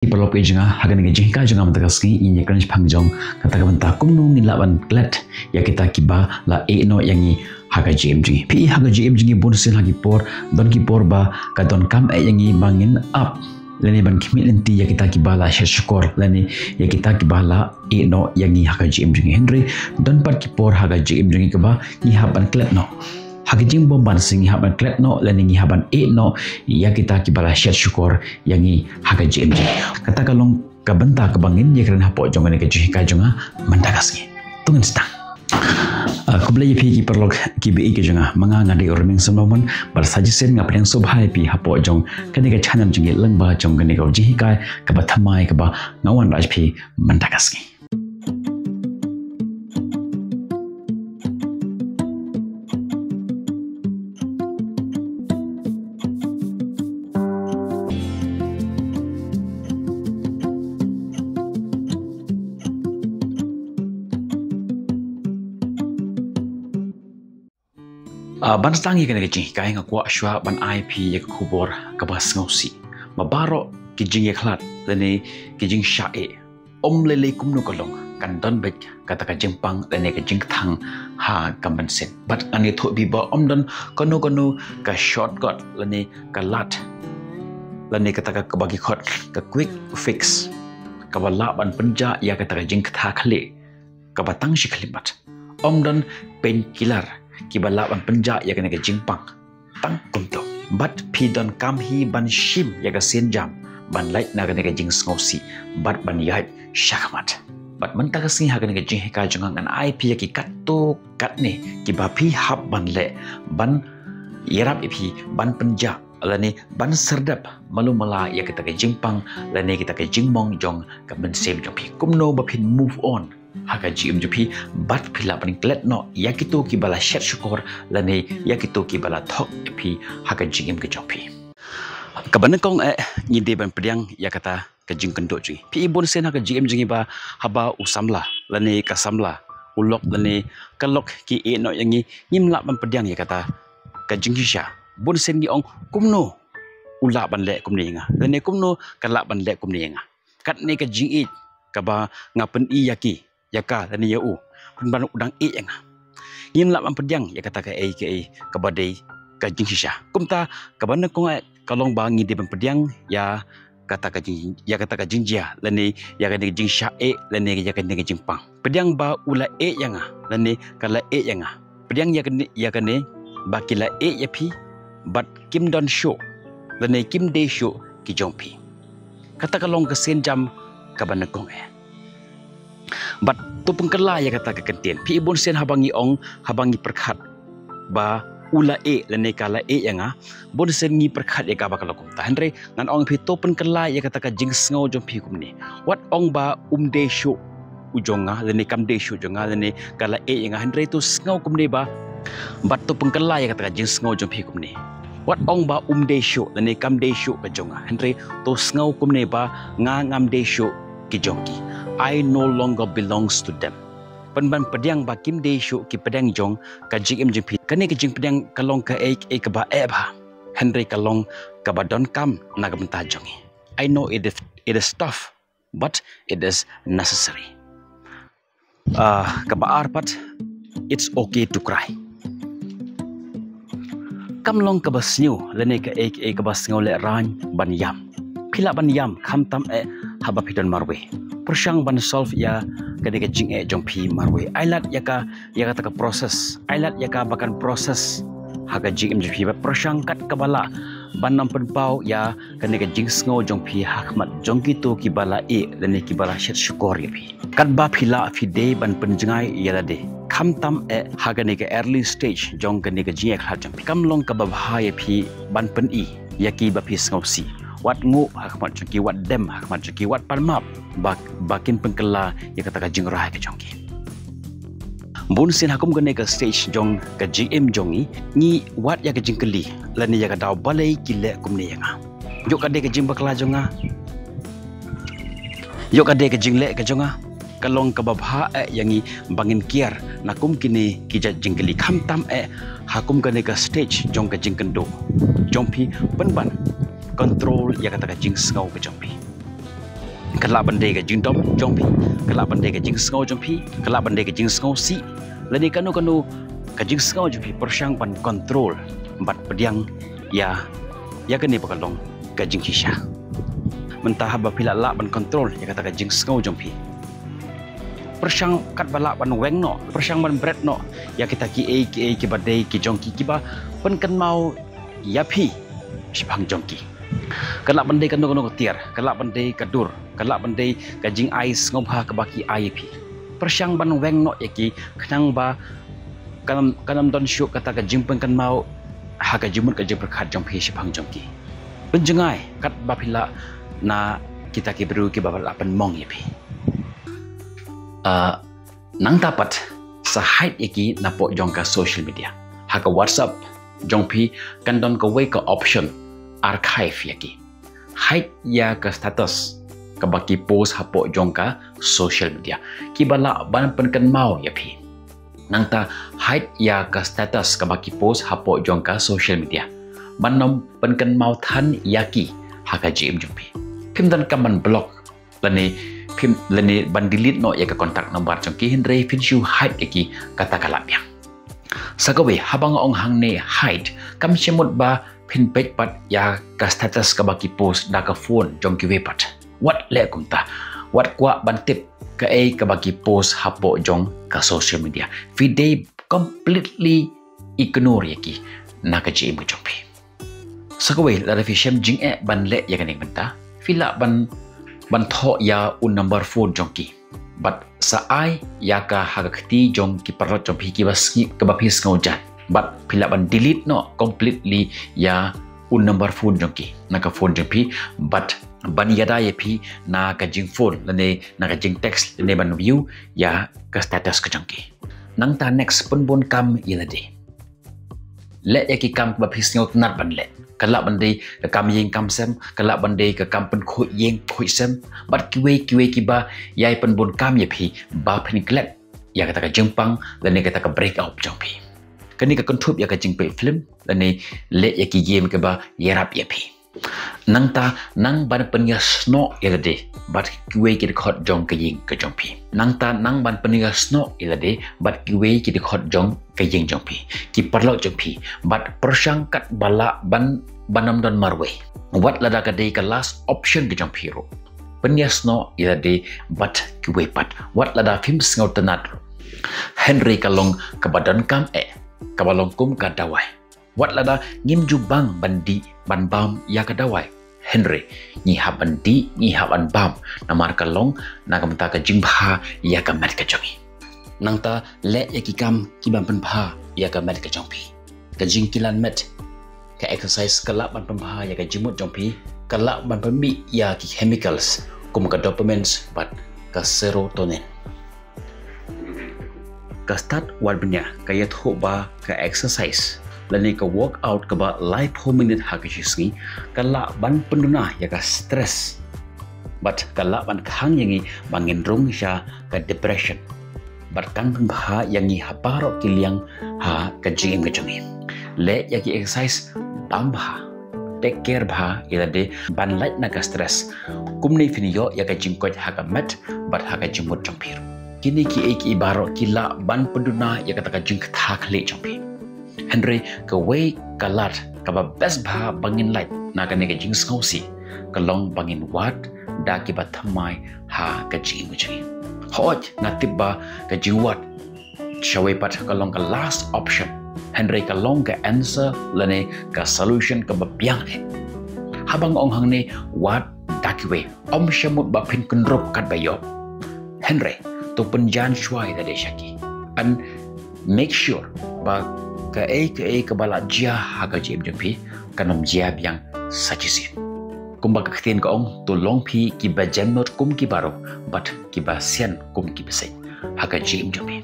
Perlu pejanga hagan ke jingka janga mataski inya kan pangjong kata benta kumnu ni laban klet ya kita kiba la no yangi haga jmg pi haga jmg bonsin lagi por don ki por ba ka don kam yangi bangin up leni ban kimi lenti ya kita kiba la syukur leni ya kita kiba la no yangi haga jmg Henry don pat ki por haga jmg kiba ni haban klet no Hagijing bomban singi haban klet no leningi haban no ya kita kibala syat syukur yangi haga JMJ kata kalong kabenta kebangin ya kerana hapok jongan ke juhika jonga mendagasngi tungin stang aku belajar pi perlog kibi ke jonga manga ngadi orming semnomon bersajisen ngapeng subhai pi hapok jong kani ke channel jingi lengba jong kani ke juhika ke bathamai ke ba ngawan raj pi mendagasngi ban stangi kena kecing kai ngakwa shwa ban IP ya kubor kabas ngausi mabaro kijing ya klat lene kijing syae lele kumnu kolong kan don bek kata ka jempang lene kijing thang ha kambansen but ani tho bi ba don kono ka shortcut lene ka lat lene kata ka bagi khot ka quick fix ka bala ban penja ya kata ka jing tha khale ka batang shikhlimat don painkiller kibala ban penja ya kena ke jingpang tang kunto but pidon kam hi ban shim ya ka sen jam ban light na kena ke jing ngosi but ban yai shakmat but mentaka sing ha kena ke jing ka jungang an IP ya ki katto katne ki ba phi hab ban le ban yerap ipi ban penja lani ban serdap malu mala ya kita ke jingpang lani kita ke jingmong jong ka ben sem jong pi kumno ba phin move on haga JMJP bat pila paning klet no yakitu ki bala syat syukur lani yakitu ki bala thok pi haga JM ke jopi kabana kong nyide ban pediang ya kata ke jing kendo ji pi ibon sen haga JM jingi ba haba usamla lani kasamla ulok lani kalok ki no yangi nyimla ban pediang ya kata ke jing sha bon sen gi ong kumno ula ban le kumni nga lani kumno kala ban le kumni nga kat ne ke jing kaba ngapen i yaki yaka dan ya penban udang yang yin lap pediang ya kata ke kabadai ka jing shisha kumta kabana kong kalong bangi di pediang ya kata ka jing ya kata ka jingjia lani ya ka jing sha lani ya ka jing pang pediang ba ula yang lani kala yang pediang ya ka ne bakila ya pi but kim don show lani kim day show ki jongpi kata kalong ke sen jam kabana kong but tu pengkela ya kata ke kentien pi ibon sen habangi perkhat ba ula lene kala yang bon sen ngi perkhat ya ka bakal kum ta henry ngan ong pi tu pengkela ya kata ka jing sngo jom pi kum ni wat ong ba de shu ujonga lene kam de shu jonga lene kala yang henry tu sngo kum ni ba bat tu pengkela ya kata ka jing sngo jom pi kum ni wat ong ba de shu lene kam de shu ka jonga henry tu sngo kum ni ba ngam de shu ki jongki I no longer belongs to them. Penban pediang bakim de shu ki pedang jong ka jing MJP. Kane ke jing pedang kalong ka ka ba ba. Henry kalong ka ba don kam na ka benta jong. I know it is tough, but it is necessary. Ka ba arpat it's okay to cry. Kam long ka ba snew lene ka ka ba sngo le ran ban yam. Pila ban yam kham tam haba pidon marwe. Persang ban solve ya ketika jing jong pi marwe ailat ya kata ka proses ailat ya ka bakan proses haga jing MJP persang kat kabala ban nampen pau ya ketika jing sngo jong pi hakmat jong kitu ki bala dan ki bala syat syukur ya pi kat ba phila fide ban penjengai ya lade kham tam haga ne ka early stage jong ketika jing khat jong pi kam long ka ba ya pi ban pen ya ki ba pi sngo si wat ngu hakmat jongki wat dem hakmat jongki wat palmap bakin pengkela ya kata ka jing rai ke jongki bun sin hakum gane ka stage jong ka GM jongi ni wat ya ka jing keli lani ya ka daw balai kile kumni nga yo ka de ka jing bakla jonga yo ka de ka jing le ka jonga kalong ka babha yangi bangin kiar nakum kini kija jing keli kham tam hakum gane ka stage jong ka jing kendo jongpi penban control ya kata ka jing skau ke jongpi kalak bandai ka jing dom jong pi kalak bandai ka jing sngau jong pi kalak bandai ka jing sngau si lani kanu ka jing sngau jong pi persang ban kontrol bat pediang ya kani pakalong ka jing kisha mentah ba pila la ban kontrol ya kata ka jing sngau jong pi persang kat balak ban weng no persang ban bread no ya kita ki badai ki jong ki ba pen kan mau ya pi sipang jong ki kalak bandai kanu tiar kalak bandai kadur kalak bandai ka jing ais ngomha ka baki IP persang ban weng no yaki khnang ba kanam don syu kata ka jing pen kan mau ha ka jimut ka jing perkhat jong pi sipang jong ki penjengai kat ba pila na kita ki beru ki ba pan mong yapi nang dapat sa height iki na po jong ka social media ha ka WhatsApp jong pi kan don ka way ka option archive yaki height ya ka status ka baki post ha po jong ka social media ki bala ban pen kan mau yapi nang ta height ya ka status ka baki post ha po jong ka social media banom pen kan mau than yaki ha ka jim jong pi phim dan ka man block lani phim lani ban delete no ya ka contact number jong ki hinre phin shu height yaki kata kalap yang sagawe habang ong hang ne height kam chemut ba phin page pat ya ka status ka baki post da ka phone jong ki we pat wat le kumta wat kwa ban tip ka ka baki post hapo jong ka social media video completely ignore yaki na ka jim jong pi sagawe la fi shem jing ban le ya kaning benta fila ban tho ya un number phone jong ki but sa ai ya ka hagakti jong ki parot jong pi ki baski ka bapis ngaujan but pila ban delete no completely ya un number phone jong ki na ka phone jong pi but ban yada ye pi na ka jing phone lane na ka jing text lane ban view ya ka status ka jong ki nang ta next pun bon kam ilade le ya ki kam ba phis ngaut nat ban le kalak bandai ka kam yeng kam sem kalak bandai ka kam pen khoi yeng khoi sem bat kiwe ki ba yai pen bon kam ye pi ba phen klek ya kata ka jengpang dan ni kata ka break out jong pi kani ka kontup ya ka jing pe film dan ni le ya ki game ke ba yerap ye pi nang ban pen ya sno ya de bat kiwe ki khot jong ka yeng ka jong pi nang ban pen ya sno ya de bat kiwe ki khot jong ka yeng jong pi ki parlo jong pi bat persang kat bala banam don marwe wat lada ka de ka last option ki jong pi ro pen ya sno ya de bat kiwe pat wat lada film sngot tanat Henry kalong ka badan kam ka balong kum ka dawai wat lada ngim jubang bandi ban bam ya ka dawai Henry ni ha bandi ni ha ban bam namar kalong na kam ta ka jingpha ya ka mat ka jongi nang ta le ya ki kam ki ban pen pha ya ka mat ka jongpi ka jing kilan met ka exercise kala ban pen pha ya ka jimut jongpi kala ban pen mi ya ki chemicals kum ka dopamine bat ka serotonin ka start wal benya ka ya tho ba ka exercise lani ka work out ka ba life minute ha ka shisngi kala ban penduna ya ka stress but kala ban khang yangi bangin rong sha ka depression but kan pha yangi haparo kiliang ha ka jing ka jumi le ya ki exercise bam bha take care bha ila de ban light na ka stress kumni finyo ya ka jingkot ha ka mat but ha ka jimut jompir kini ki ek ibaro kila ban penduna ya ka ta ka jing tha khle jompi Henry ka way kalat ka ba best bha bangin light na ka ne ka jing skausi ka long bangin wat da ki ba thamai ha ka jing mujri hoj na tibba ka jing wat shawai pat ka long ka last option Henry ka long ka answer lane ka solution ka ba piang habang ong hang ne wat da ki we om shamut ba phin kunrop kat ba yo Henry to penjan shwai da de shaki and make sure ba ka ka bala jia ha ka jim jempi kanom jia biang sachisin kumba ka ktin ka ong to long phi ki ba jannot kum ki baro but ki ba sian kum ki besai ha ka jim jempi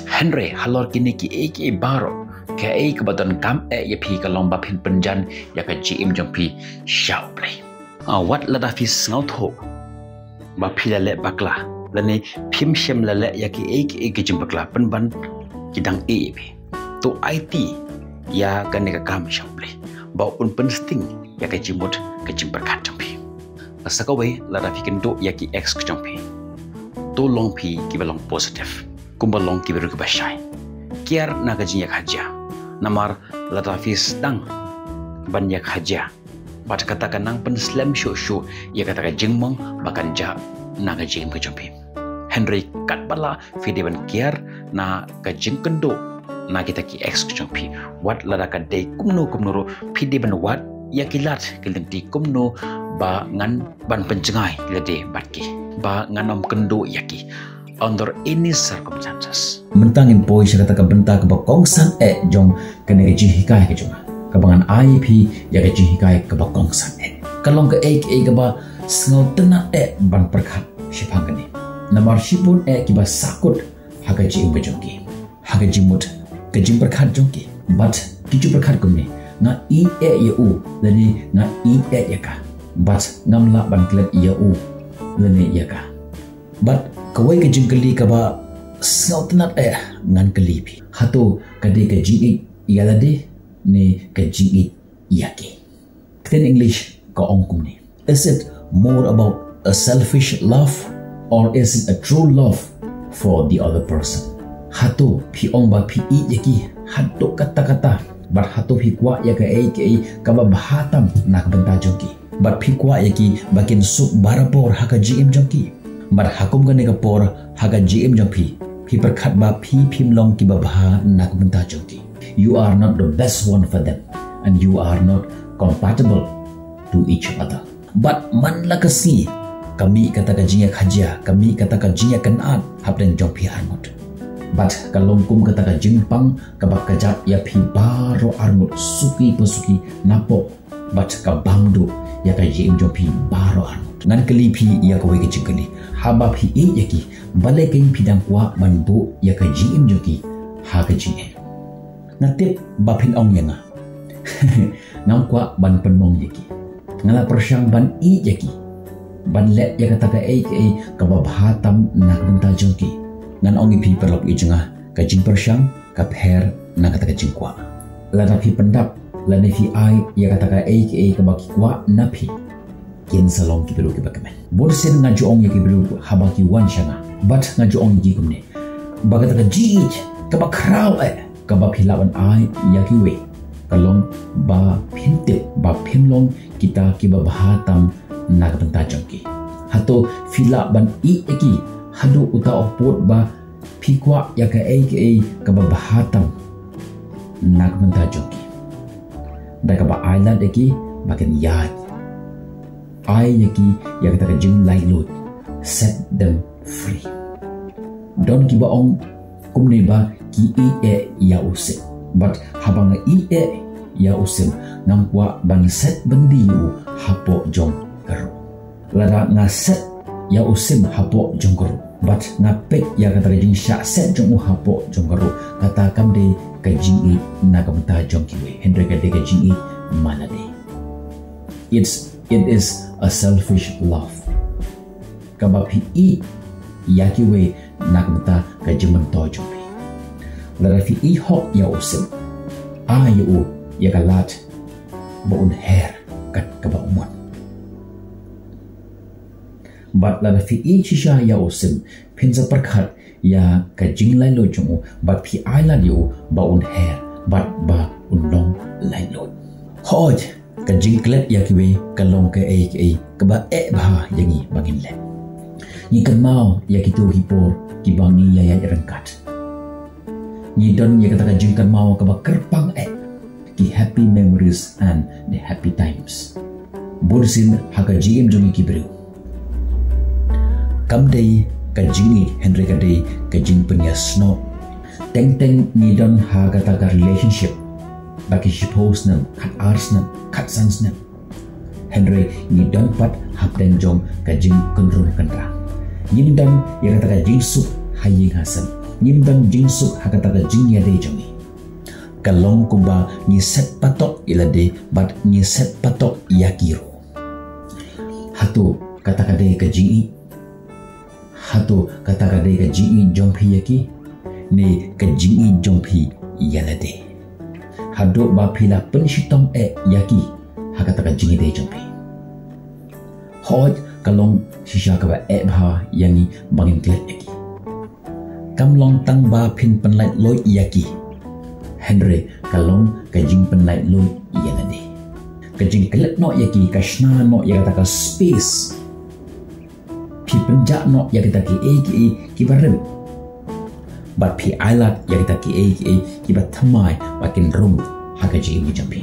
Henry halor kini ki baro ka ka badan kam ya phi ka long ba phin penjan ya ka jim jempi shao play wat la da fi snau tho ba phi la le bakla lani phim shem la le ya ki ki jim bakla pen ban ki dang bi to IT ya kan ka kam shample ba un pensting ya ka jimut ka jim berkat jampi asakawe la da fikendo yaki x kjompi to long pi kibalong positive kumbalong kiberu kibashai kiar nagajin yak haja namar la da fis dang ban yak haja bat katakan nang pen slam show ya katakan jengmong bakan ja nagajin kjompi Henry kat bala fideban kiar na kajing kendo na kita ki x kjompi wat la da ka dei kumno fideban wat yakilat kilenti kumno ba ngan ban pencengai lede batki ba nganom kendo yaki under any circumstances mentangin poi kata ka benta ka kongsan jong kene ji hikai ke jong ka bangan IP ya ke ji hikai ka kongsan kalong ka ka ba sngo tena ban perkhat shipang kani namar shipun ki ba sakut haga ji imbe jongki haga ji mut ka jim perkhat jongki but kiju perkhat kumni nga ya u lani nga ya ka but ngamla ban klet ya u lani ya ka but kawai ka jingkali ka ba sautanat ngan kalipi hato kade ka jingi yalade ne ka jingi yaki in English ka ongkum ni is it more about a selfish love or is it a true love for the other person hato pi ong ba pi yaki hato kata bar hato pi kwa ya ka ba bahatam nak benta jongki bar pi kwa yaki bakin suk barapor haka jim jongki bar hakum ka nega por haga GM jong pi perkhat ba phim long ki ba bha nak benta jongki you are not the best one for them and you are not compatible to each other but man lakasi kami kata ka jinya khaja kami kata ka jinya kanat hapden jong pi armut but kalong kum kata ka jingpang ka ba kajat ya pi baro armut suki pesuki napo but ka bangdu ya ka GM jong pi baro armut ngan kalipi ya ka wege jingkali haba phi yaki bale king pidang kwa manbu ya ka GM joki ha ka GM natip bapin ong yanga ngam kwa ban penmong yaki ngala persyang ban yaki ban let ya kata ka ka babhatam nak benta joki ngan ong pi perlok ijunga ka jing persyang ka pher na kata ka jing kwa la na phi pendap la ne phi ai ya kata ka ka baki kwa na phi kin salong ki biru ki bakamen bolsen ngaju ong ki biru habaki wan shanga but ngaju ong ki kumne bagata ka jij ka ba kraw ka ba philaban ai ya ki we kalong ba phinte ba phimlong kita ki ba bahatam nak benta jongki hato phila ban ki hadu uta opot ba phikwa ya ka ka ba bahatam nak benta jongki da ka ba island ki bagen yad I yaki yang kata jing lai lut set them free don kiba ong kumne ba ki ya usim but habang ya usim ngangkwa ban set bendi u hapo jong karo lara nga set ya usim hapo jong karo but ngapek ya kata jing sha set jong u hapo jong karo kata kamde ka jing na kamta jong kiwe hendra ka de ka jing malade it is a selfish love. Kabapi yakiwe nakmata kajiman tojopi. Larafi hok ya usim. Ayu ya kalat baun her kat kabaumon. But larafi chisha ya usim pinsa perkhat ya kajing lai lo jungu but pi island yu baun her but ba unlong lai lo. Hoj kajing klet yakiwe kalong ka kaba bah yangi bangin le ni kan mau yakitu hipor kibangi yaya rengkat ni don ya kata kajing kan mau kaba kerpang ki happy memories and the happy times bursin haga GM jongi kibru kamdei kajing Henry kadei kajing penyasno teng ni don haga taga relationship baki suppose nam kat ars nam kat sans nam Henry ni don pat hap dan jong kajing kendrung kendra ni dan yang kata kajing sup haying hasan ni dan jing sup hakata kajing ya de jongi kalong kuba ni set patok ilade but ni set patok yakiro hatu kata kade kajing hatu kata kade kajing jongpi yaki ni kajing jongpi yalade hado ba phila penshitong yaki hakata kajing de jongpi hoj kalong shisha ka ba bha yani bangin klet yaki kamlong tang ba phin panlai loi yaki Henry kalong kajing panlai loi yanade kajing klet no yaki kashna no yakata ka space pi penja no yakita ki barem but pi island yakita ki ba thamai bakin rum hakaji mi jampi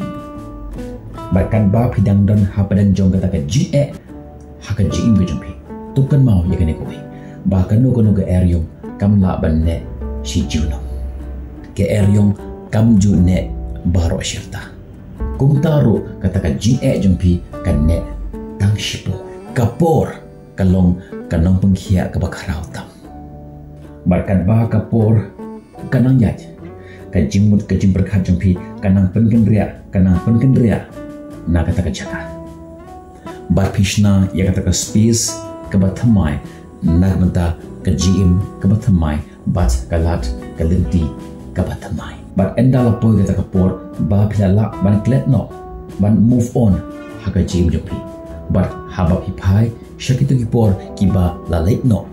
bahkan ba pidang don hapadan jong kata ka ji hakaji mi jampi tukan mau yakane ko bahkan no kono ga eryong kamla banne si juno ke eryong kam june baro shirta kumtaru kata ka ji jampi kanne tang shipo kapor kalong kanong pengkhia ka bakharau tam bahkan ba kapor kanang yaj kajing berkhat jampi kanang pengendria na kata ka jaka bar pishna ya kata ka space ka bathamai na mata ka jim ka bathamai bat kalat kalinti ka bathamai bar endala poi kata ka por ba phila ban klet no ban move on ha ka jim jampi bar haba pipai shakitu ki por ki ba la late no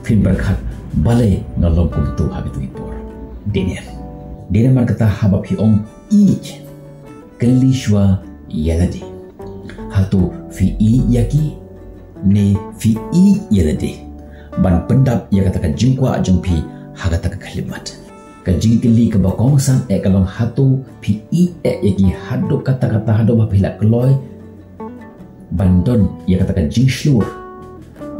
fin berkhat balai ngalong kumtu ha ki por Dene man kata habab hi ong ich kelishwa yalade hatu fi i yaki ne fi i yalade ban pendap ya kata ka jingkwa jengpi hagata ka kalimat ka jingkeli ka bakong san kalong hatu fi i yaki hado kata-kata hado bapila kloy bandon ya kata ka jingslur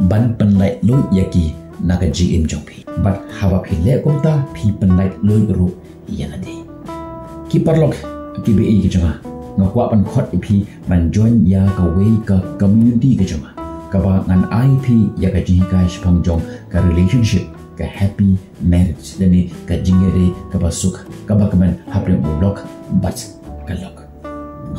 ban penlai lo yaki naga jim jongpi but habab hile komta pi penlai loi ru yanade ki parlok ki be ki jama ngakwa pan khot ipi man join ya ka wei ka community ki jama ka ba ngan ip ya ka jing ka shpang jong ka relationship ka happy marriage dani ka jingere ka ba suk ka ba kaman habre blok but ka lok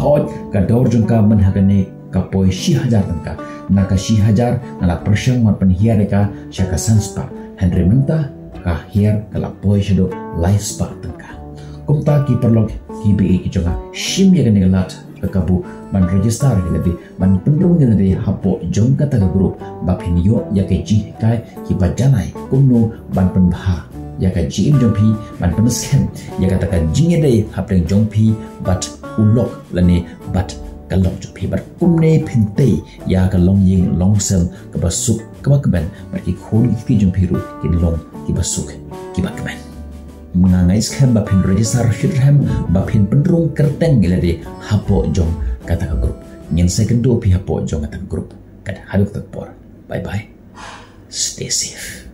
hot ka dor jong ka man hagane ka poi 1000 tangka naka 1000 nala persyang man penhiar ka syaka sanspa Henry menta ka hiar kala poi shado life spa tangka kumta ki perlok ki be ki jonga shim ya gane lat ka kabu man register ki nabi man pendrung ni nabi hapo jong kata ka group ba phinyo ya ke ji kai ki bajanai kumno ban penbha ya ka ji im jongpi ban penskem ya kata ka jinge dei hapreng jongpi but ulok lane but kalong jongpi bar kumne phinte ya ka long ying long sem ka basuk ka bakban bar ki khol ki jongpi ru ki long ki basuk ki bakban mengangai skam ba phin register shirham ba phin pendrung kerteng gelade hapo jong kata ka group nyen second do pi hapo jong kata group kad haduk tak por bye bye stay safe.